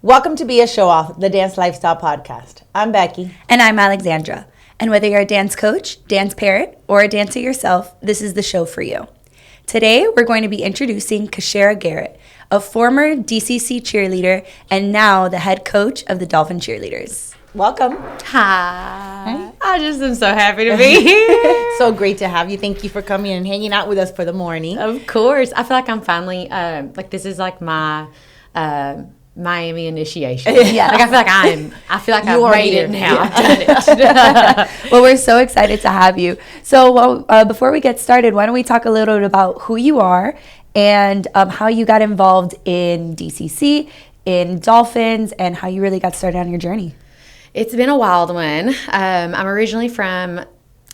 Welcome to B.A.Showoff, the Dance Lifestyle Podcast. I'm Becky. And I'm Alexandra. And whether you're a dance coach, dance parent, or a dancer yourself, this is the show for you. Today, we're going to be introducing KaShara Garrett, a former DCC cheerleader and now the head coach of the Dolphin Cheerleaders. Welcome. Hi. I just am so happy to be here. So great to have you. Thank you for coming and hanging out with us for the morning. Of course. I feel like I'm finally, this is like my Miami initiation. Yeah. I feel like I've made it now. Yeah. I've done it. Well, we're so excited to have you. So before we get started, why don't we talk a little bit about who you are and how you got involved in DCC, in Dolphins, and how you really got started on your journey. It's been a wild one. I'm originally from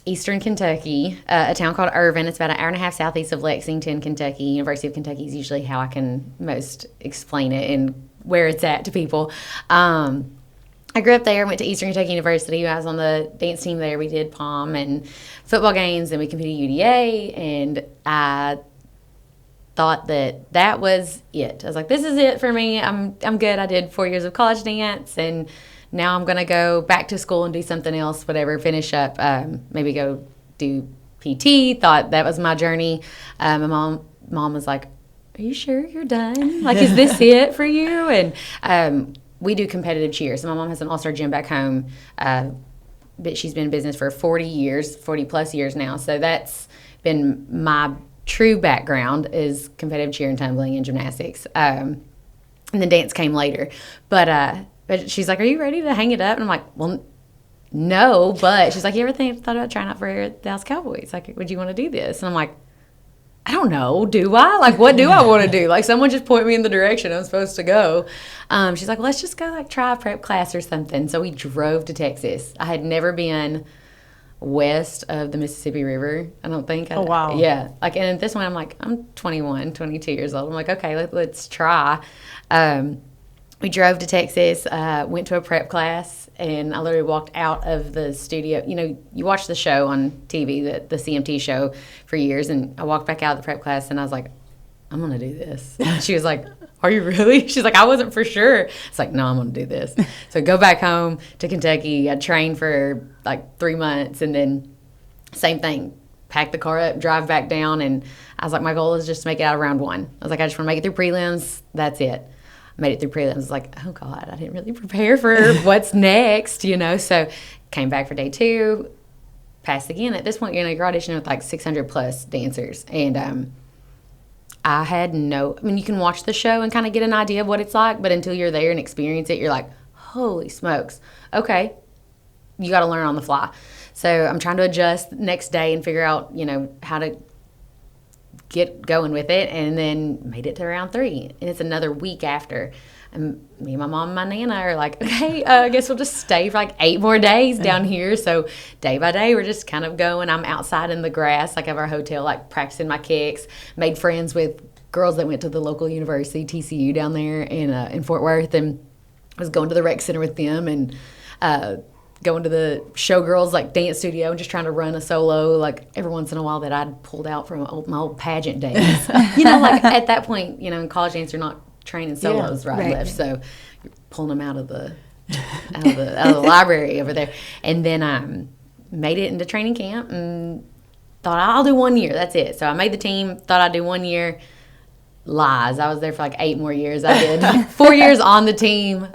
Eastern Kentucky, a town called Irvin. It's about an hour and a half southeast of Lexington, Kentucky. University of Kentucky is usually how I can most explain it and where it's at to people. I grew up there, went to Eastern Kentucky University. I was on the dance team there. We did pom and football games, and we competed UDA, and I thought that was it. I was like, this is it for me. I'm good. I did 4 years of college dance, and now I'm going to go back to school and do something else, whatever, finish up, maybe go do PT. Thought that was my journey. My mom was like, are you sure you're done? Like, is this it for you? And we do competitive cheer. So my mom has an all-star gym back home, but she's been in business for 40 plus years now. So that's been my true background is competitive cheer and tumbling and gymnastics. And then dance came later. But she's like, are you ready to hang it up? And I'm like, well, no. But she's like, you ever thought about trying out for the Dallas Cowboys? Like, would you want to do this? And I'm like, I don't know. Do I? Like, what do I want to do? Like, someone just point me in the direction I'm supposed to go. She's like, well, let's just go, like, try a prep class or something. So we drove to Texas. I had never been west of the Mississippi River, I don't think. Oh, wow. Yeah. Like, and at this one, I'm like, I'm 21, 22 years old. I'm like, okay, let's try. We drove to Texas, went to a prep class, and I literally walked out of the studio. You know, you watch the show on TV, the CMT show for years, and I walked back out of the prep class, and I was like, I'm going to do this. And she was like, are you really? She's like, I wasn't for sure. It's like, no, I'm going to do this. So go back home to Kentucky. I trained for like 3 months, and then same thing. Pack the car up, drive back down, and I was like, my goal is just to make it out of round one. I was like, I just want to make it through prelims. That's it. Made it through prelims. I was like, oh, God, I didn't really prepare for what's next, you know. So came back for day 2, passed again. At this point, you're auditioning with like 600 plus dancers. And I had you can watch the show and kind of get an idea of what it's like, but until you're there and experience it, you're like, holy smokes. Okay, you got to learn on the fly. So I'm trying to adjust next day and figure out, how to get going with it, and then made it to round 3, and it's another week after. And me and my mom and my nana are like, okay, I guess we'll just stay for like 8 more days down here. So day by day, we're just kind of going. I'm outside in the grass, like of our hotel, like practicing my kicks. Made friends with girls that went to the local university, TCU, down there in Fort Worth, and was going to the rec center with them, and going to the showgirls like dance studio and just trying to run a solo like every once in a while that I'd pulled out from my old pageant days. Like at that point, in college dance you're not training solos right left, so you're pulling them out of the library over there. And then I made it into training camp and thought I'll do 1 year. That's it. So I made the team. Thought I'd do 1 year. Lies. I was there for like 8 more years. I did 4 years on the team.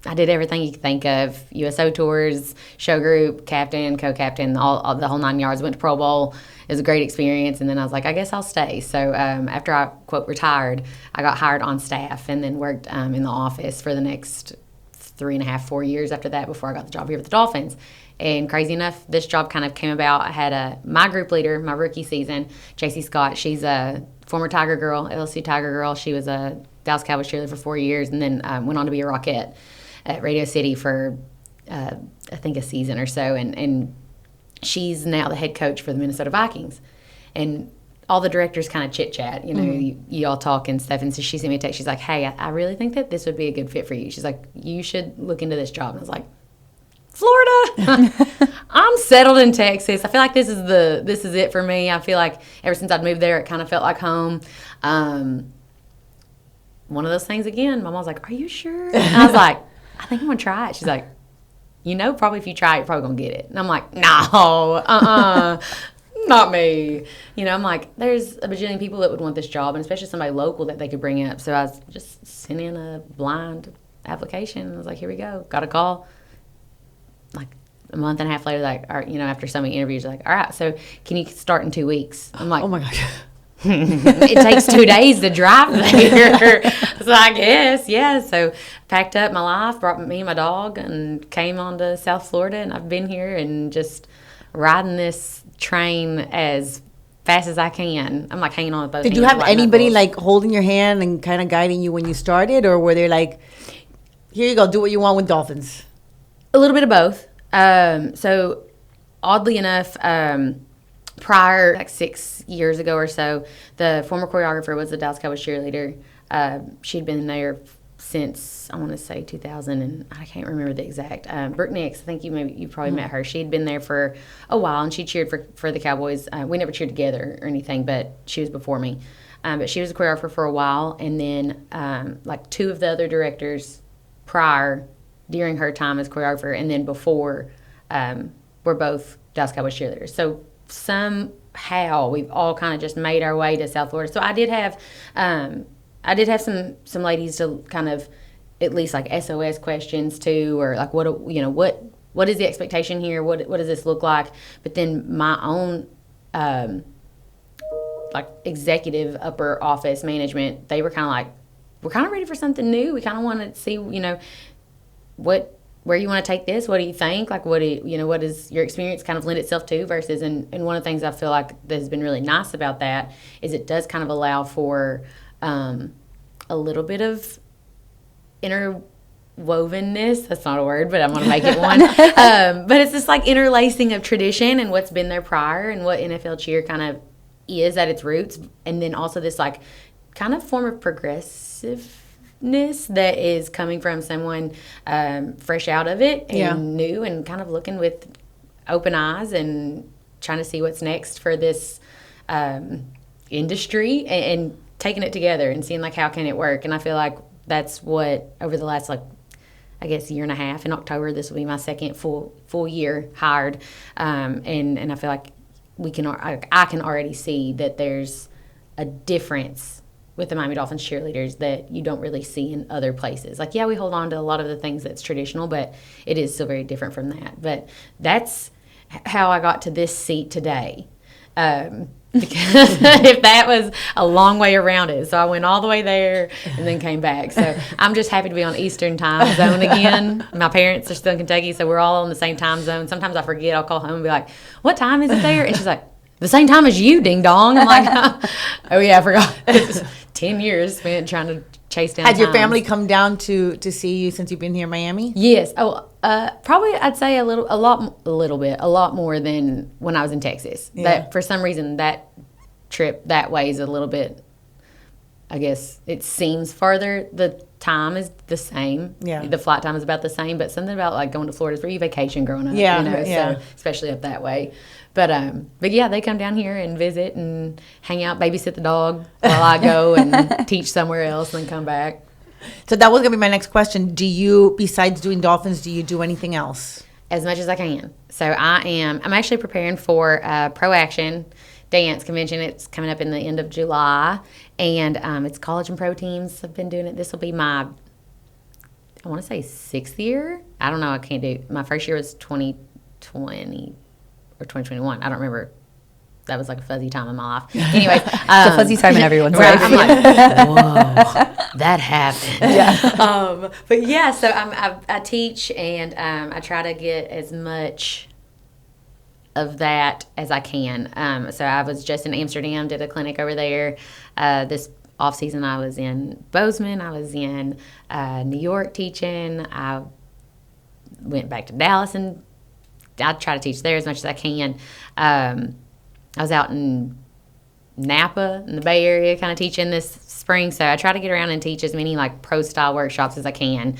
I did everything you could think of: USO tours, show group, captain, co-captain, all the whole 9 yards. Went to Pro Bowl. It was a great experience, and then I was like, I guess I'll stay. So after I, quote, retired, I got hired on staff and then worked in the office for the next 3.5, 4 years after that before I got the job here with the Dolphins. And crazy enough, this job kind of came about. I had my group leader, my rookie season, JC Scott. She's a former Tiger Girl, LSU Tiger Girl. She was a Dallas Cowboys Cheerleader for 4 years, and then went on to be a Rockette at Radio City for, I think, a season or so. And she's now the head coach for the Minnesota Vikings. And all the directors kind of chit-chat, you all talk and stuff. And so she sent me a text. She's like, hey, I really think that this would be a good fit for you. She's like, you should look into this job. And I was like, Florida. I'm settled in Texas. I feel like this is it for me. I feel like ever since I'd moved there, it kind of felt like home. one of those things again. My mom's like, are you sure? And I was like, I think I'm going to try it. She's like, probably if you try it, you're probably going to get it. And I'm like, no, not me. I'm like, there's a bajillion people that would want this job, and especially somebody local that they could bring up. So I was just sent in a blind application. And I was like, here we go. Got a call. Like a month and a half later, like, after so many interviews, like, all right, so can you start in 2 weeks? I'm like, oh my gosh. It takes 2 days to drive there. So I guess, yeah. So packed up my life, brought me and my dog, and came on to South Florida. And I've been here and just riding this train as fast as I can. I'm like hanging on with both hands. Did you have anybody like holding your hand and kind of guiding you when you started? Or were they like, here you go, do what you want with Dolphins? A little bit of both. So oddly enough, prior, like 6 years ago or so, the former choreographer was the Dallas Cowboys Cheerleader. She'd been there since, I want to say 2000, and I can't remember the exact. Brooke Nix, I think you probably met her. She'd been there for a while, and she cheered for the Cowboys. We never cheered together or anything, but she was before me. But she was a choreographer for a while, and then like two of the other directors prior, during her time as choreographer, and then before, were both Dallas Cowboys Cheerleaders. So somehow we've all kind of just made our way to South Florida. So I did have some ladies to kind of at least like SOS questions too, or like what is the expectation here? What does this look like? But then my own like executive upper office management, they were kind of like, we're kind of ready for something new. We kind of want to see where you want to take this. What do you think? Like, what does your experience kind of lend itself to versus, and one of the things I feel like that has been really nice about that is it does kind of allow for a little bit of interwovenness. That's not a word, but I'm going to make it one. But it's just like interlacing of tradition and what's been there prior and what NFL cheer kind of is at its roots. And then also this like kind of form of progressiveness that is coming from someone fresh out of it and new and kind of looking with open eyes and trying to see what's next for this industry and taking it together and seeing like how can it work. And I feel like that's what over the last I guess year and a half, in October this will be my second full year hired, and I feel like I can already see that there's a difference with the Miami Dolphins cheerleaders that you don't really see in other places. Like, yeah, we hold on to a lot of the things that's traditional, but it is still very different from that. But that's how I got to this seat today. Because if that was a long way around it. So I went all the way there and then came back. So I'm just happy to be on Eastern time zone again. My parents are still in Kentucky, so we're all on the same time zone. Sometimes I forget. I'll call home and be like, what time is it there? And she's like, the same time as you, ding dong. I'm like, oh yeah, I forgot. It's 10 years spent trying to chase down Had your times. family come down to see you since you've been here in Miami? Yes. Oh, probably I'd say a lot more than when I was in Texas. Yeah. That for some reason that trip that way is a little bit, I guess it seems farther. The time is the same. Yeah. The flight time is about the same, but something about like going to Florida is where you vacation growing up. Yeah, So especially up that way. But yeah, they come down here and visit and hang out, babysit the dog while I go and teach somewhere else and then come back. So that was going to be my next question. Do you, besides doing Dolphins, do you do anything else? As much as I can. So I'm actually preparing for Pro Action Dance Convention. It's coming up in the end of July. And it's college and pro teams. I've been doing it. This will be my, I want to say 6th year. I don't know. I can't do, my first year was 2020 or 2021. I don't remember. That was like a fuzzy time in my life. Anyways. It's a fuzzy time in everyone's Right, life. I'm like, whoa, that happened. Yeah. But yeah, so I teach and I try to get as much of that as I can. So I was just in Amsterdam, did a clinic over there. This off season I was in Bozeman. I was in New York teaching. I went back to Dallas and I try to teach there as much as I can. I was out in Napa in the Bay Area kind of teaching this spring, so I try to get around and teach as many like pro style workshops as I can,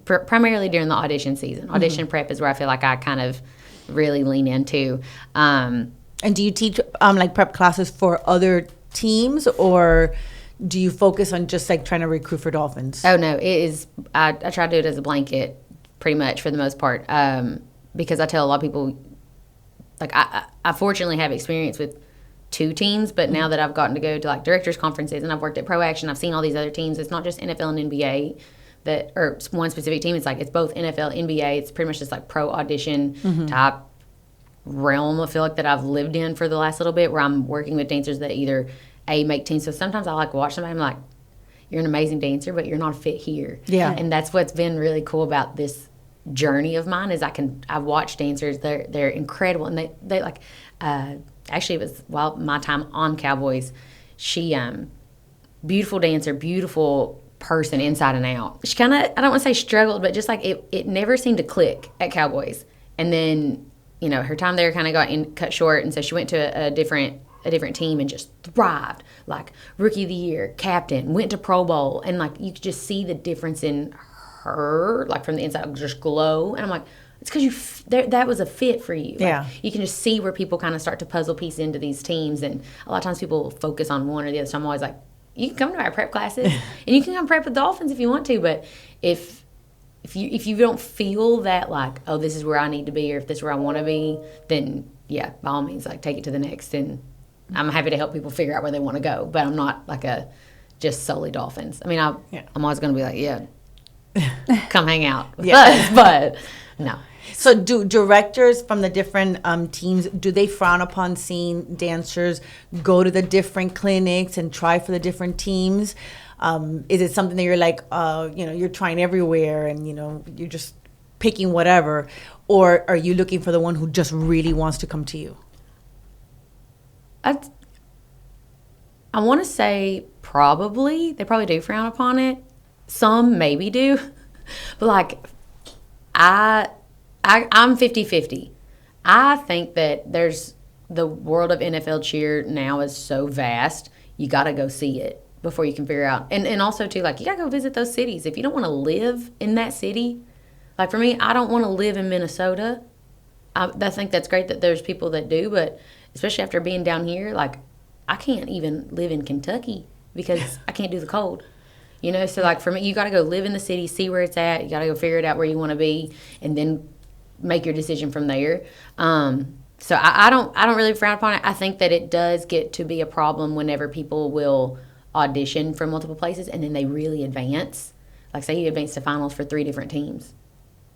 primarily during the audition season. Audition prep is where I feel like I kind of really lean into. And do you teach like prep classes for other teams, or do you focus on just like trying to recruit for Dolphins? Oh no, it is. I try to do it as a blanket, pretty much for the most part, because I tell a lot of people, like I fortunately have experience with 2 teams, but now that I've gotten to go to like directors conferences and I've worked at Pro Action, I've seen all these other teams. It's not just NFL and NBA that, or one specific team. It's like it's both NFL, NBA. It's pretty much just like pro audition type realm. I feel like that I've lived in for the last little bit, where I'm working with dancers that either make teams. So sometimes I like watch somebody. I'm like, you're an amazing dancer, but you're not fit here. Yeah. And that's what's been really cool about this journey of mine is I've watched dancers. They're incredible, and they like. Actually, it was while my time on Cowboys. She beautiful dancer, beautiful person inside and out. She kind of, I don't want to say struggled, but just like it never seemed to click at Cowboys. And then, you know, her time there kind of got cut short, and so she went to a different team and just thrived. Like rookie of the year, captain, went to Pro Bowl, and like you could just see the difference in her, like from the inside, just glow. And I'm like, it's because that was a fit for you. Like, yeah. You can just see where people kind of start to puzzle piece into these teams, and a lot of times people focus on one or the other. So I'm always like, you can come to our prep classes, and you can come prep with Dolphins if you want to. But if you don't feel that like, oh, this is where I need to be, or if this is where I want to be, then yeah, by all means, like take it to the next. And I'm happy to help people figure out where they want to go. But I'm not like just solely Dolphins. I mean, I'm always going to be like, yeah, come hang out with us, but no. So do directors from the different teams, do they frown upon seeing dancers go to the different clinics and try for the different teams? Is it something that you're like, you're trying everywhere and, you're just picking whatever? Or are you looking for the one who just really wants to come to you? I want to say probably. They probably do frown upon it. Some maybe do. But like, I'm 50-50. I think that the world of NFL cheer now is so vast, you got to go see it before you can figure out. And also, too, like, you got to go visit those cities. If you don't want to live in that city, like for me, I don't want to live in Minnesota. I think that's great that there's people that do, but especially after being down here, like, I can't even live in Kentucky because I can't do the cold. So like for me, you got to go live in the city, see where it's at. You got to go figure it out where you want to be, and then make your decision from there. So I don't really frown upon it. I think that it does get to be a problem whenever people will audition for multiple places and then they really advance. Like say you advance to finals for 3 different teams.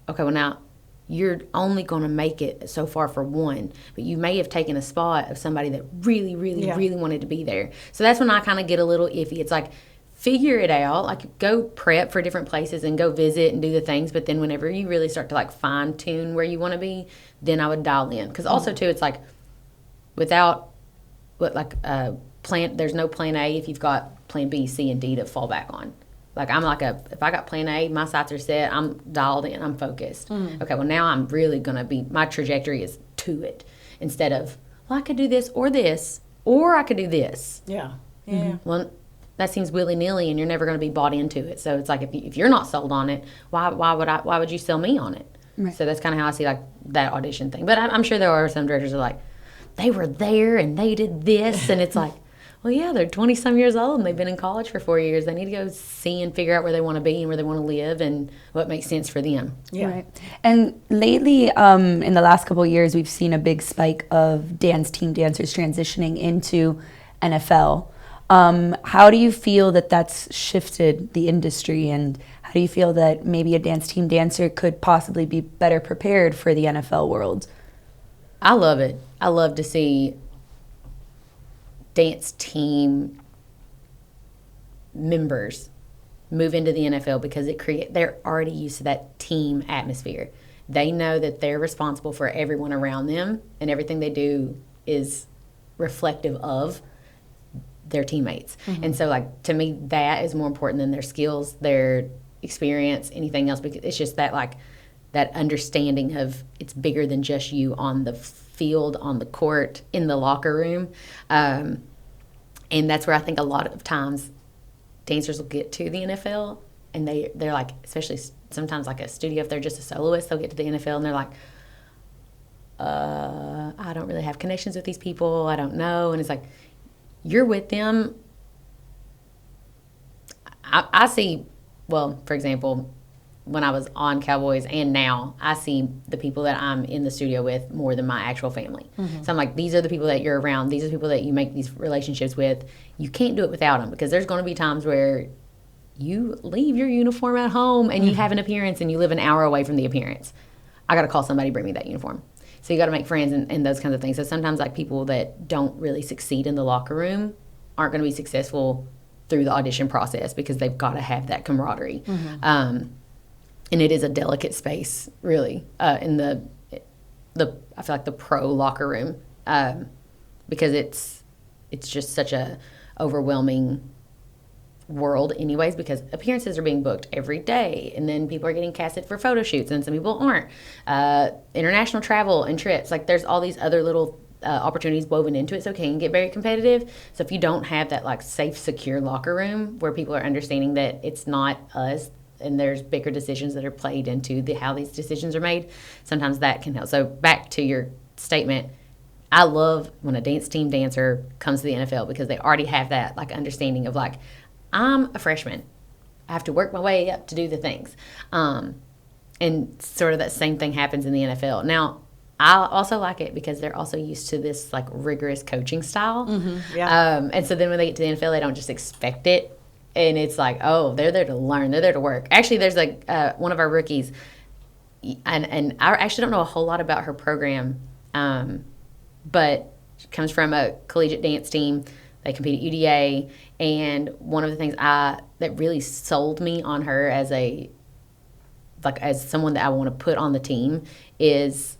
Okay, well now you're only going to make it so far for one, but you may have taken a spot of somebody that really, really, really wanted to be there. So that's when I kind of get a little iffy. It's like, figure it out, like go prep for different places and go visit and do the things, but then whenever you really start to like fine tune where you want to be, then I would dial in. Because also too, it's like without there's no plan A if you've got plan B, C, and D to fall back on. Like I'm like if I got plan A, my sights are set, I'm dialed in, I'm focused. Okay, well now I'm really gonna be, my trajectory is to it instead of, well, I could do this, or I could do this. Yeah. Well, that seems willy-nilly, and you're never going to be bought into it. So it's like if you're not sold on it, why would you sell me on it? Right. So that's kind of how I see like that audition thing. But I'm sure there are some directors that are like, they were there and they did this, and it's like, well, yeah, they're 20-some years old and they've been in college for 4 years. They need to go see and figure out where they want to be and where they want to live and what makes sense for them. Yeah. Right. And lately, in the last couple of years, we've seen a big spike of team dancers transitioning into NFL. How do you feel that that's shifted the industry, and how do you feel that maybe a dance team dancer could possibly be better prepared for the NFL world? I love it. I love to see dance team members move into the NFL because they're already used to that team atmosphere. They know that they're responsible for everyone around them, and everything they do is reflective of their teammates. And so like to me that is more important than their skills, their experience, anything else, because it's just that like that understanding of it's bigger than just you on the field, on the court, in the locker room. And that's where I think a lot of times dancers will get to the NFL and they're like, especially sometimes like a studio, if they're just a soloist, they'll get to the NFL and they're like, I don't really have connections with these people, I don't know. And it's like, you're with them I see, well, for example, when I was on Cowboys and now, I see the people that I'm in the studio with more than my actual family. So I'm like, these are the people that you're around. These are the people that you make these relationships with. You can't do it without them, because there's going to be times where you leave your uniform at home and you have an appearance and you live an hour away from the appearance. I got to call somebody, bring me that uniform. So you got to make friends and those kinds of things. So sometimes like people that don't really succeed in the locker room aren't going to be successful through the audition process, because they've got to have that camaraderie. And it is a delicate space, really, in the I feel like the pro locker room, because it's just such a overwhelming world anyways, because appearances are being booked every day, and then people are getting casted for photo shoots and some people aren't. International travel and trips, like there's all these other little opportunities woven into it, so it can get very competitive. So if you don't have that like safe, secure locker room where people are understanding that it's not us and there's bigger decisions that are played into how these decisions are made, sometimes that can help. So back to your statement, I love when a dance team dancer comes to the NFL, because they already have that like understanding of like, I'm a freshman, I have to work my way up to do the things, and sort of that same thing happens in the NFL. Now I also like it because they're also used to this like rigorous coaching style. And so then when they get to the NFL, they don't just expect it. And it's like, oh, they're there to learn. They're there to work. Actually, there's like one of our rookies, and I actually don't know a whole lot about her program, but she comes from a collegiate dance team. They compete at UDA. And one of the things that really sold me on her as someone that I want to put on the team is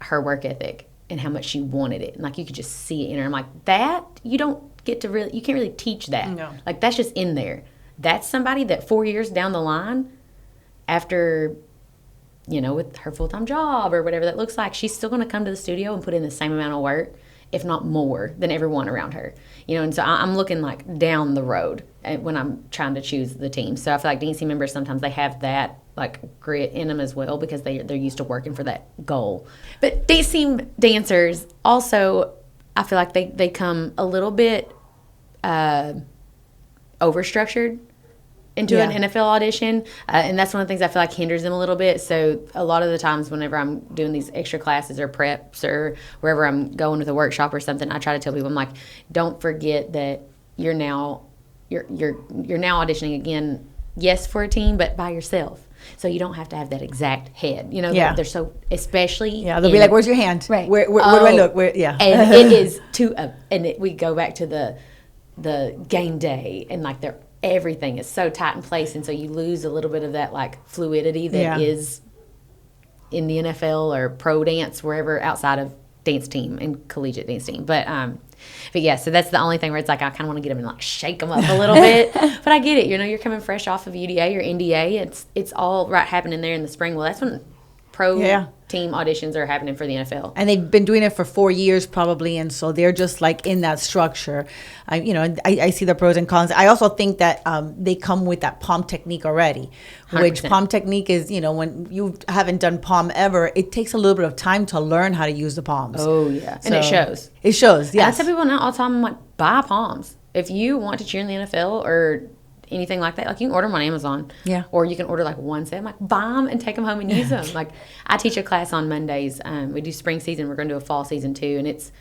her work ethic and how much she wanted it. And like you could just see it in her. I'm like, that you can't really teach that. No. Like that's just in there. That's somebody that 4 years down the line, after, with her full-time job or whatever that looks like, she's still going to come to the studio and put in the same amount of work, if not more, than everyone around her. And so I'm looking like down the road when I'm trying to choose the team. So I feel like DNC members, sometimes they have that like grit in them as well, because they're used to working for that goal. But dance team dancers also, I feel like they come a little bit overstructured into an NFL audition, and that's one of the things I feel like hinders them a little bit. So a lot of the times whenever I'm doing these extra classes or preps or wherever I'm going with a workshop or something, I try to tell people, I'm like, don't forget that you're now auditioning again, yes, for a team, but by yourself. So you don't have to have that exact head. They're so, especially. Yeah, they'll be like, where's your hand? Right. Where do I look? And it is we go back to the game day, and like everything is so tight in place, and so you lose a little bit of that like fluidity that is in the NFL or pro dance, wherever outside of dance team and collegiate dance team. But yeah, so that's the only thing where it's like I kind of want to get them and like shake them up a little bit. But I get it. You're coming fresh off of UDA or NDA. It's all right happening there in the spring. Well, that's when pro team auditions are happening for the NFL. And they've been doing it for 4 years probably, and so they're just like in that structure. I see the pros and cons. I also think that they come with that palm technique already, 100%. Which palm technique is, when you haven't done palm ever, it takes a little bit of time to learn how to use the palms. Oh, yeah. So, and it shows. It shows, yes. I tell people now all the time, I'm like, buy palms. If you want to cheer in the NFL or anything like that, like you can order them on Amazon, or you can order like one set. I'm like, buy them and take them home and use them. Like I teach a class on Mondays. We do spring season. We're going to do a fall season too, and it's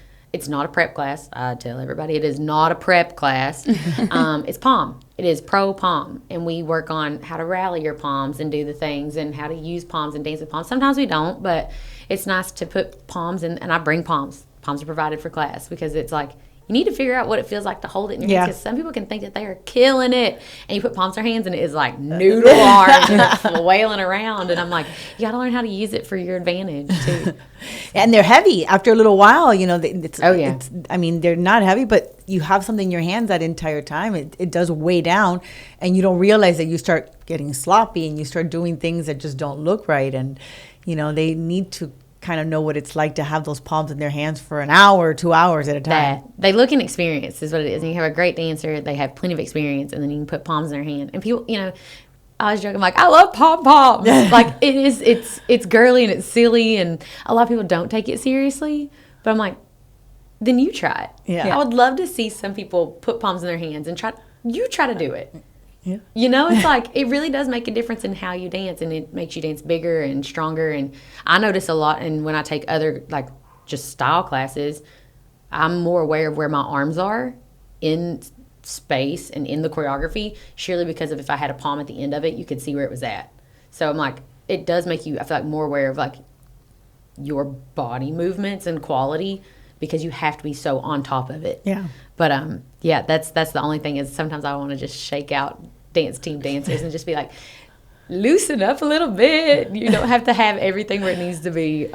not a prep class. I tell everybody it is not a prep class. It's palm. It is pro palm, and we work on how to rally your palms and do the things, and how to use palms and dance with palms. Sometimes we don't, but it's nice to put palms in, and I bring palms. Palms are provided for class, because it's like, you need to figure out what it feels like to hold it in your hands, because some people can think that they are killing it, and you put palms in their hands and it is like noodle arms and it's flailing around, and I'm like, you got to learn how to use it for your advantage too. And they're heavy after a little while. They're not heavy, but you have something in your hands that entire time. It does weigh down, and you don't realize that you start getting sloppy and you start doing things that just don't look right, and they need to kind of know what it's like to have those palms in their hands for an hour, 2 hours at a time. They look and experience is what it is. And you have a great dancer, they have plenty of experience, and then you can put palms in their hand. And people, I was joking, I'm like, I love pom-poms. Like it's girly and it's silly, and a lot of people don't take it seriously. But I'm like, then you try it. Yeah. I would love to see some people put palms in their hands and try to do it. Yeah. You know, it's like, it really does make a difference in how you dance, and it makes you dance bigger and stronger. And I notice a lot, and when I take other, like, just style classes, I'm more aware of where my arms are in space and in the choreography, surely because of if I had a palm at the end of it, you could see where it was at. So I'm like, it does make you, I feel like, more aware of, like, your body movements and quality, because you have to be so on top of it. Yeah. But yeah, that's the only thing, is sometimes I want to just shake out dance team dancers and just be like, loosen up a little bit. You don't have to have everything where it needs to be,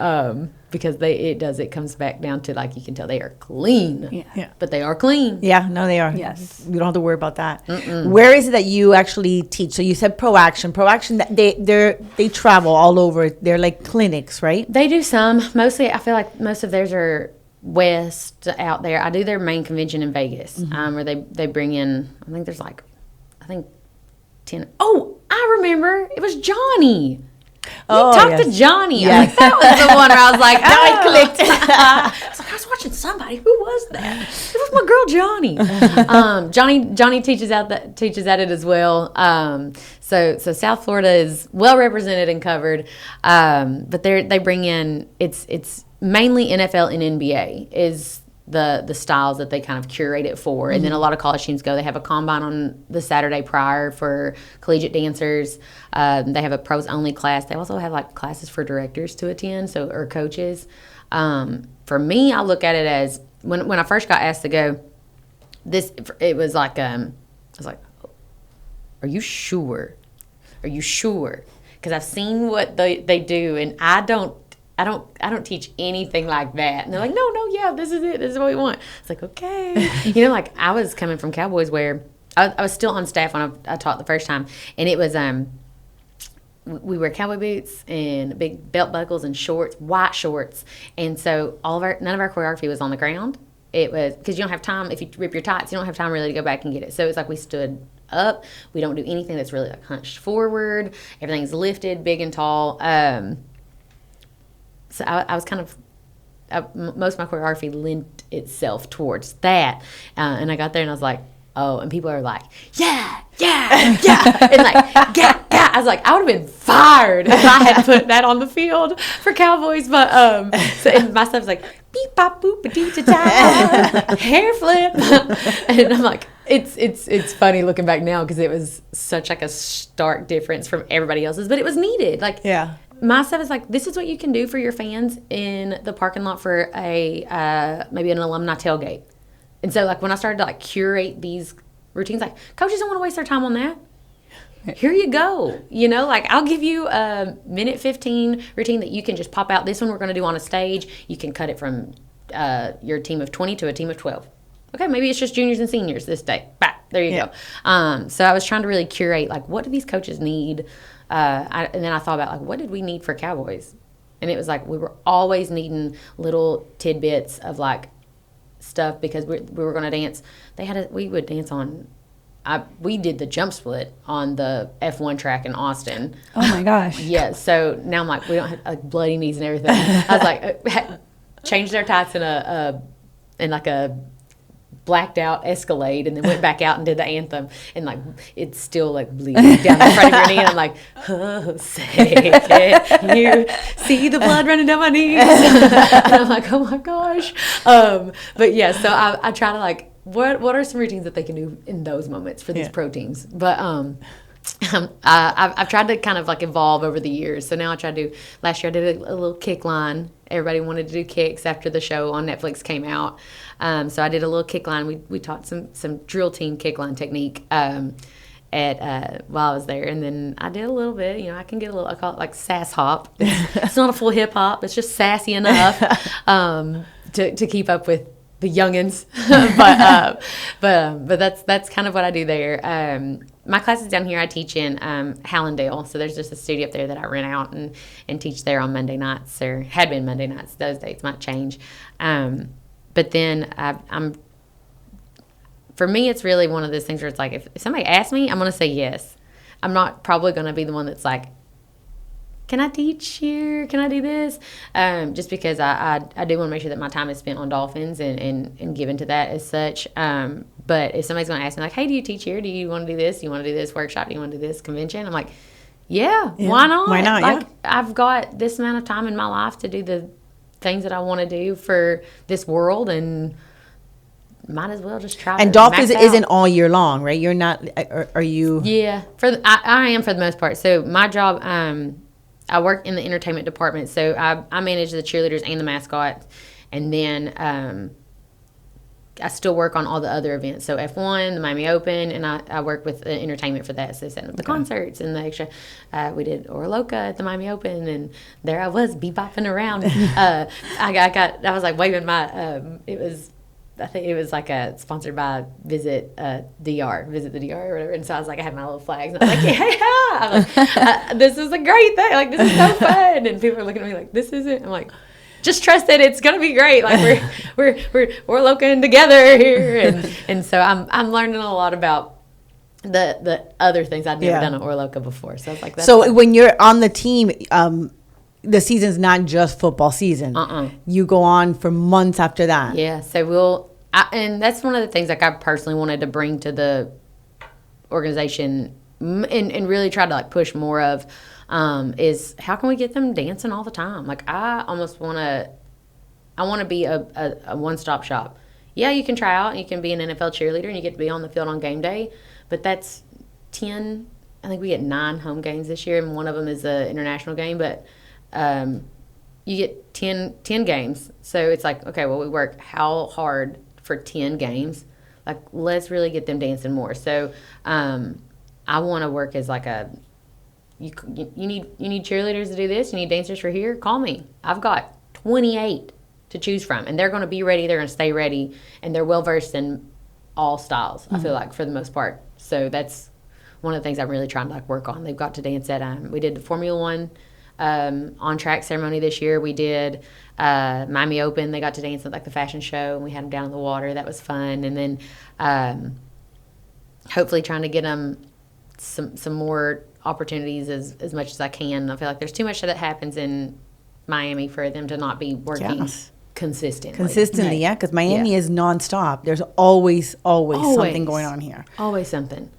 because it comes back down to, like, you can tell they are clean. Yeah. But they are clean. Yeah, no, they are. Yes. You don't have to worry about that. Where is it that you actually teach? So you said Pro Action. Pro Action, they travel all over. They're like clinics, right? They do some. Mostly, I feel like most of theirs are west out there. I do their main convention in Vegas, where they bring in, I think there's like, 10. Oh, I remember. It was Johnny. Talk to Johnny. Yes. Like, that was the one where I was like, now I clicked. I was watching somebody. Who was that? It was my girl Johnny. Johnny teaches at it as well. So South Florida is well represented and covered. But they bring in, it's mainly NFL and NBA is the styles that they kind of curate it for. And then a lot of college teams go. They have a combine on the Saturday prior for collegiate dancers. They have a pros only class. They also have, like, classes for directors to attend, or coaches. For me, I look at it as, when I first got asked to go, it was like, I was like, are you sure? Are you sure? Because I've seen what they do, and I don't teach anything like that. And they're like, no, yeah, this is it. This is what we want. It's like, okay. You know, like, I was coming from Cowboys where I was still on staff when I taught the first time. And it was, we wear cowboy boots and big belt buckles and shorts, white shorts. And so none of our choreography was on the ground. It was, because you don't have time, if you rip your tights, you don't have time really to go back and get it. So it's like we stood up. We don't do anything that's really, like, hunched forward. Everything's lifted, big and tall. So I was kind of, most of my choreography lent itself towards that. And I got there and I was like, oh, and people are like, yeah. And like, yeah. I was like, I would have been fired if I had put that on the field for Cowboys. But, so, and my stuff's like, beep, bop, boop, dee da da, hair flip. And I'm like, it's funny looking back now, because it was such, like, a stark difference from everybody else's, but it was needed. Like, Yeah. my stuff is like, this is what you can do for your fans in the parking lot for a maybe an alumni tailgate. And so, like, when I started to, like, curate these routines, like, coaches don't want to waste their time on that. Here you go. You know, like, I'll give you a minute 15 routine that you can just pop out. This one we're going to do on a stage. You can cut it from your team of 20 to a team of 12. Okay, maybe it's just juniors and seniors this day. Bah, there you go. So I was trying to really curate, like, what do these coaches need? And then I thought about, like, what did we need for Cowboys? And it was like, we were always needing little tidbits of, like, stuff, because we were going to dance. We would dance on, we did the jump split on the F1 track in Austin. Oh my gosh. Yeah, so now I'm like, we don't have, like, bloody knees and everything. I was like, changed their tights in a blacked out Escalade, and then went back out and did the anthem, and, like, it's still, like, bleeding down the front of your knee, and I'm like, oh, say can you see the blood running down my knees? And I'm like, oh my gosh. But yeah, so I try to, like, what are some routines that they can do in those moments for these pro teams? But I've tried to kind of, like, evolve over the years. So now I try to do, last year I did a little kick line. Everybody wanted to do kicks after the show on Netflix came out. So I did a little kick line. We taught some drill team kick line technique while I was there. And then I did a little bit, I can get a little, I call it like sass hop. It's not a full hip hop. It's just sassy enough to keep up with the youngins. but that's kind of what I do there. My classes down here I teach in Hallandale. So there's just a studio up there that I rent out and teach there on Monday nights, or had been Monday nights. Those dates might change. But then for me, it's really one of those things where it's like, if somebody asks me, I'm going to say yes. I'm not probably going to be the one that's like, can I teach here? Can I do this? Just because I do want to make sure that my time is spent on Dolphins and given to that as such. But if somebody's going to ask me, like, hey, do you teach here? Do you want to do this? Do you want to do this workshop? Do you want to do this convention? I'm like, yeah. Why not? Why not? Like, I've got this amount of time in my life to do the things that I want to do for this world, and might as well just try. And Dolphins isn't all year long, right? You're not. Are you? Yeah, I am for the most part. So my job, I work in the entertainment department. So I manage the cheerleaders and the mascots, and then I still work on all the other events. So F1, the Miami Open, and I work with the entertainment for that. So setting up the concerts and the extra. We did Orloka at the Miami Open, and there I was bebopping around. I was like waving my. I think it was like sponsored by Visit the DR or whatever. And so I was like, I had my little flags. And I was like, yeah. I'm like, this is a great thing. Like, this is so fun. And people are looking at me like, this isn't. I'm like, just trust that it's gonna be great. Like we're looking together here. And so I'm learning a lot about the other things I'd never done at Orloka before. So I was like, that's so fun. When you're on the team, the season's not just football season. You go on for months after that. Yeah. So and that's one of the things like I personally wanted to bring to the organization and really try to like push more of is how can we get them dancing all the time? Like I almost want to be a one-stop shop. Yeah, you can try out and you can be an NFL cheerleader and you get to be on the field on game day, but that's 10. I think we get 9 home games this year, and one of them is an international game, but you get 10 games. So it's like, okay, well, we work how hard for 10 games? Like, let's really get them dancing more. So I want to work as like you need cheerleaders to do this. You need dancers for here. Call me. I've got 28 to choose from, and they're going to be ready. They're going to stay ready, and they're well versed in all styles. I feel like for the most part. So that's one of the things I'm really trying to like work on. They've got to dance at. We did the Formula One on track ceremony this year. We did Miami Open. They got to dance at like the fashion show, and we had them down in the water. That was fun. And then hopefully trying to get them some more opportunities as much as I can. I feel like there's too much that happens in Miami for them to not be working consistently. Yeah, because Miami is nonstop. There's always something going on here. Always something.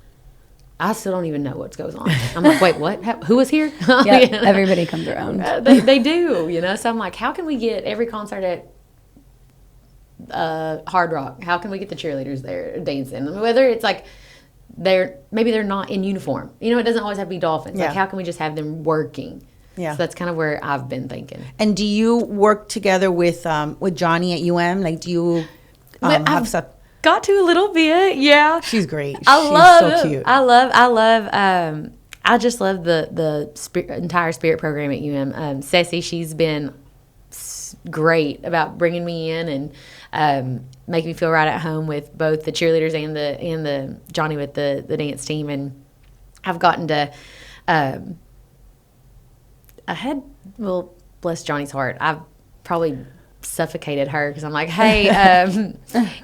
I still don't even know what goes on. I'm like, wait, what? Who was here? Yeah, everybody comes around. They do, So I'm like, how can we get every concert at Hard Rock? How can we get the cheerleaders there dancing? Whether it's like maybe they're not in uniform. It doesn't always have to be Dolphins. Yeah. Like, how can we just have them working? Yeah. So that's kind of where I've been thinking. And do you work together with Johnny at UM? Like, do you have stuff? Got to a little bit, yeah. She's great. She's so cute. I just love the entire spirit program at UM. Ceci, she's been great about bringing me in and making me feel right at home with both the cheerleaders and the Johnny with the dance team. And I've gotten to bless Johnny's heart. I've probably suffocated her because I'm like, hey,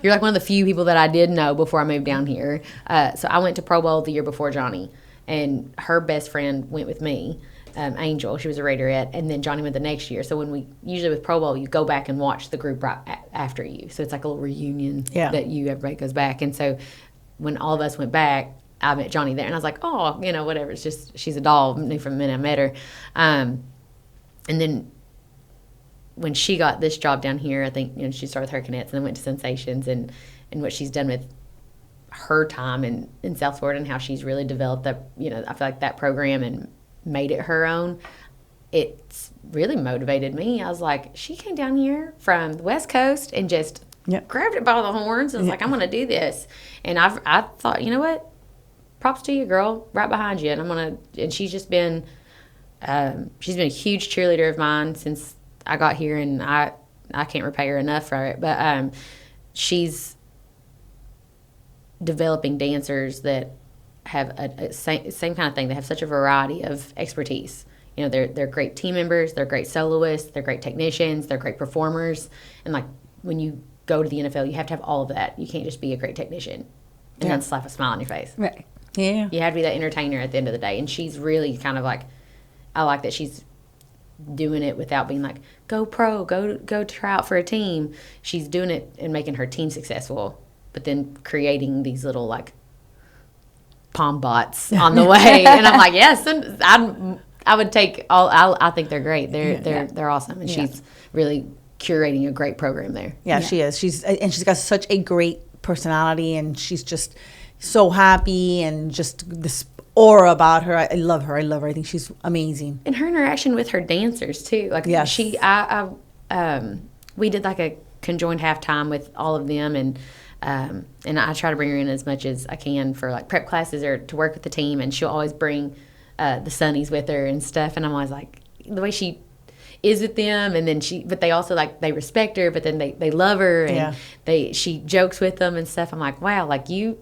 you're like one of the few people that I did know before I moved down here. So I went to Pro Bowl the year before Johnny, and her best friend went with me, Angel. She was a Raiderette, and then Johnny went the next year. So usually with Pro Bowl, you go back and watch the group right after you. So it's like a little reunion that everybody goes back. And so when all of us went back, I met Johnny there, and I was like, oh, whatever. It's just she's a doll. Knew from the minute I met her, and then when she got this job down here, I think she started with Hurricanettes and then went to Sensations, and what she's done with her time in South Florida and how she's really developed that. I feel like that program and made it her own. It's really motivated me. I was like, she came down here from the West Coast and just grabbed it by the horns and was like, I'm going to do this. And I thought, you know what? Props to you, girl. Right behind you. And she's just been she's been a huge cheerleader of mine since I got here, and I can't repay her enough for it. But she's developing dancers that have a same kind of thing. They have such a variety of expertise. They're great team members, they're great soloists, they're great technicians, they're great performers. And like when you go to the NFL, you have to have all of that. You can't just be a great technician and then slap a smile on your face. Right. Yeah. You have to be that entertainer at the end of the day. And she's really kind of like, I like that she's doing it without being like, go pro, go try out for a team. She's doing it and making her team successful, but then creating these little like palm bots on the way. And I'm like, yes, I would take all. I think they're great. They're awesome, and she's really curating a great program there. Yeah, she is. She's got such a great personality, and she's just so happy, and just this aura about her. I love her. I think she's amazing. And her interaction with her dancers too. Like we did like a conjoined halftime with all of them, and I try to bring her in as much as I can for like prep classes or to work with the team, and she'll always bring the Sunnies with her and stuff, and I'm always like, the way she is with them, and then but they also like, they respect her, but then they love her, and she jokes with them and stuff. I'm like, wow, like you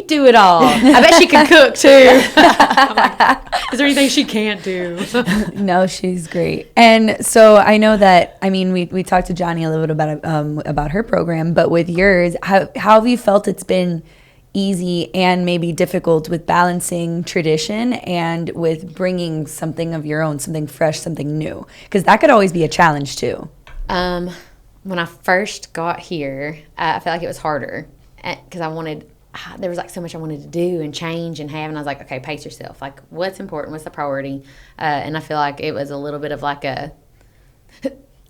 do it all. I bet she can cook too. I'm like, is there anything she can't do? No, she's great. And so I know that, I mean, we talked to Johnny a little bit about her program, but with yours, how have you felt it's been easy and maybe difficult with balancing tradition and with bringing something of your own, something fresh, something new? Because that could always be a challenge too. When I first got here, I felt like it was harder because there was like so much I wanted to do and change and have, and I was like, okay, pace yourself. Like, what's important? What's the priority? And I feel like it was a little bit of like a,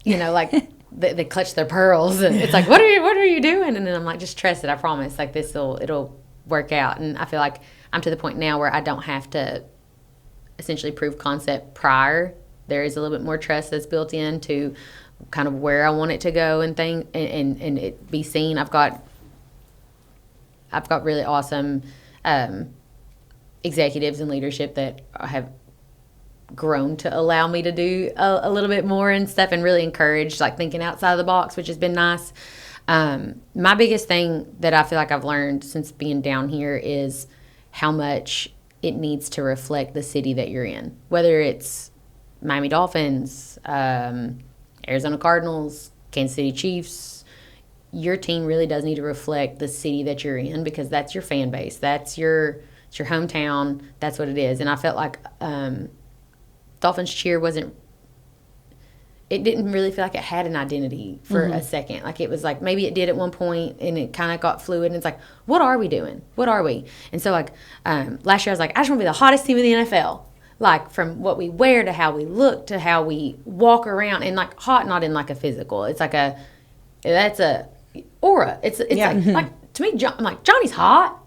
like they clutch their pearls, and it's like, what are you doing? And then I'm like, just trust it. I promise. Like it'll work out. And I feel like I'm to the point now where I don't have to essentially prove concept prior. There is a little bit more trust that's built into kind of where I want it to go and it be seen. I've got really awesome executives and leadership that have grown to allow me to do a little bit more and stuff, and really encouraged like thinking outside of the box, which has been nice. My biggest thing that I feel like I've learned since being down here is how much it needs to reflect the city that you're in, whether it's Miami Dolphins, Arizona Cardinals, Kansas City Chiefs. Your team really does need to reflect the city that you're in, because that's your fan base. It's your hometown. That's what it is. And I felt like Dolphins cheer it didn't really feel like it had an identity for a second. Like it was like, maybe it did at one point and it kind of got fluid, and it's like, what are we doing? What are we? And so like last year I was like, I just want to be the hottest team in the NFL. Like from what we wear to how we look to how we walk around, and like hot, not in like a physical. It's like that's a aura. It's like to me, I'm like, Johnny's hot.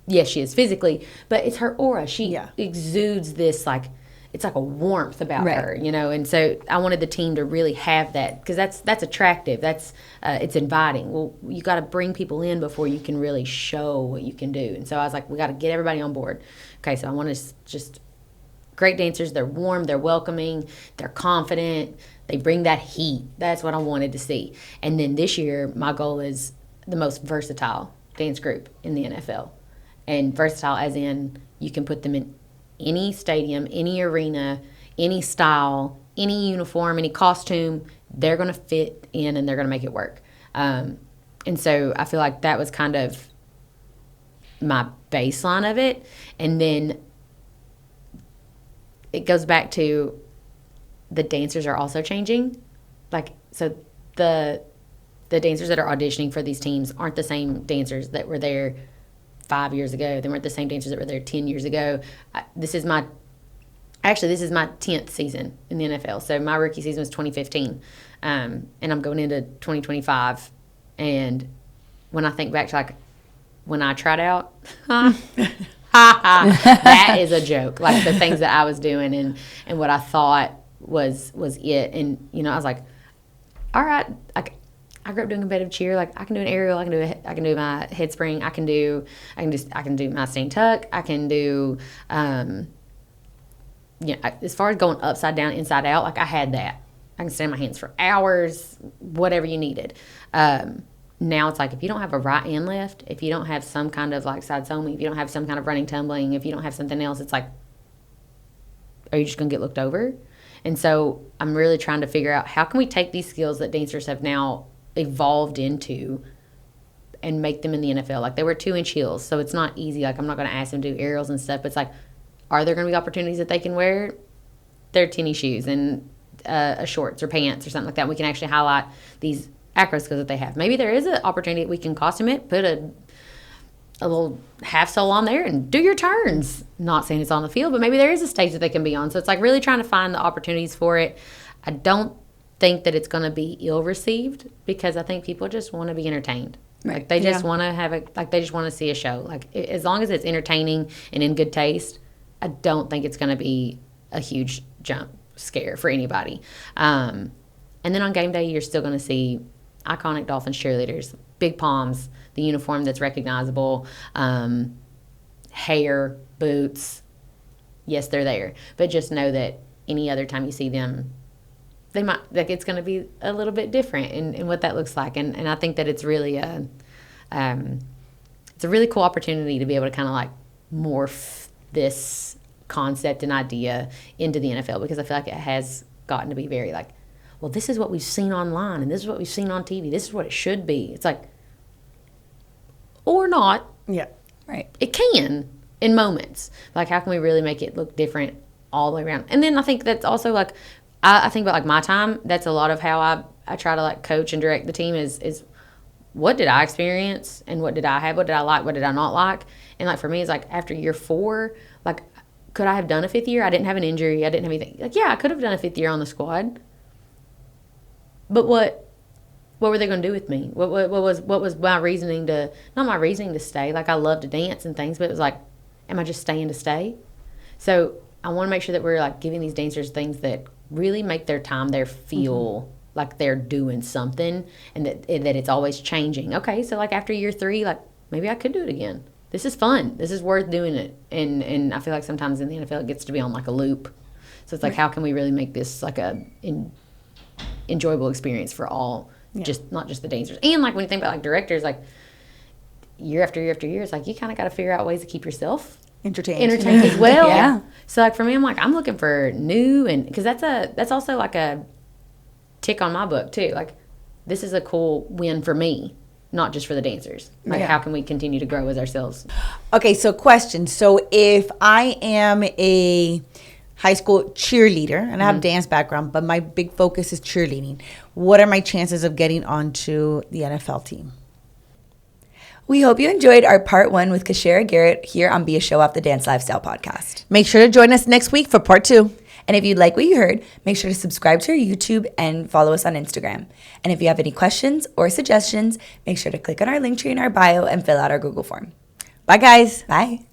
Yes, she is physically, but it's her aura. She exudes this like, it's like a warmth about her, and so I wanted the team to really have that, because that's attractive. That's it's inviting. Well, you got to bring people in before you can really show what you can do. And so I was like, we got to get everybody on board. Okay, so I want to just great dancers. They're warm, they're welcoming, they're confident, they bring that heat. That's what I wanted to see. And then this year, my goal is the most versatile dance group in the NFL. And versatile as in you can put them in any stadium, any arena, any style, any uniform, any costume. They're going to fit in and they're going to make it work. And so I feel like that was kind of my baseline of it. And then it goes back to the dancers are also changing. Like, so the dancers that are auditioning for these teams aren't the same dancers that were there 5 years ago. They weren't the same dancers that were there 10 years ago. This is my 10th season in the NFL. So my rookie season was 2015. And I'm going into 2025. And when I think back to like when I tried out, that is a joke. Like the things that I was doing and what I thought was it. And, I was like, all right, I grew up doing competitive cheer. Like I can do an aerial, I can do my head spring, I can do my stand tuck, I can do as far as going upside down, inside out, like I had that. I can stand my hands for hours, whatever you needed. Now it's like, if you don't have a right and left, if you don't have some kind of like side somi, if you don't have some kind of running tumbling, if you don't have something else, it's like, are you just going to get looked over? And so I'm really trying to figure out, how can we take these skills that dancers have now evolved into and make them in the NFL? Like they wear 2-inch heels, so it's not easy. Like I'm not going to ask them to do aerials and stuff, but it's like, are there going to be opportunities that they can wear their tennis shoes and shorts or pants or something like that. We can actually highlight these acro skills that they have. Maybe there is an opportunity that we can costume it, put a little half sole on there and do your turns. Not saying it's on the field, but maybe there is a stage that they can be on. So it's like really trying to find the opportunities for it. I don't think that it's going to be ill received because I think people just want to be entertained. Right. Like they just want to have they just want to see a show. Like as long as it's entertaining and in good taste, I don't think it's going to be a huge jump scare for anybody. And then on game day, you're still going to see iconic Dolphins cheerleaders, big palms, the uniform that's recognizable, hair, boots. Yes, they're there. But just know that any other time you see them, they might, like, it's going to be a little bit different in what that looks like. And I think that it's really it's a really cool opportunity to be able to kind of like morph this concept and idea into the NFL, because I feel like it has gotten to be very like, well, this is what we've seen online and this is what we've seen on TV. This is what it should be. It's like, or not. Yeah. Right. It can in moments. Like, how can we really make it look different all the way around? And then I think that's also like, I think about like my time. That's a lot of how I try to like coach and direct the team is what did I experience and what did I have? What did I like? What did I not like? And like for me, it's like after year 4, like, could I have done a 5th year? I didn't have an injury. I didn't have anything. Like, yeah, I could have done a 5th year on the squad. But what were they going to do with me? What was my reasoning to, not my reasoning to stay. Like, I love to dance and things, but it was like, am I just staying to stay? So I want to make sure that we're like giving these dancers things that really make their time there feel like they're doing something, and that it's always changing. Okay, so like after year 3, like maybe I could do it again. This is fun. This is worth doing it. And I feel like sometimes in the NFL it gets to be on like a loop. So it's like, how can we really make this like a enjoyable experience for all, just not just the dancers. And like when you think about like directors, like year after year after year, it's like you kind of got to figure out ways to keep yourself entertained as well. Yeah. So like for me, I'm looking for new, and because that's also like a tick on my book too. Like, this is a cool win for me, not just for the dancers. Like, how can we continue to grow as ourselves? Okay, so question. So if I am a high school cheerleader and I have dance background, but my big focus is cheerleading, what are my chances of getting onto the NFL team? We hope you enjoyed our part 1 with KaShara Garrett here on B.A.Showoff, the Dance Lifestyle Podcast. Make sure to join us next week for part 2. And if you like what you heard, make sure to subscribe to our YouTube and follow us on Instagram. And if you have any questions or suggestions, make sure to click on our link tree in our bio and fill out our Google form. Bye, guys. Bye.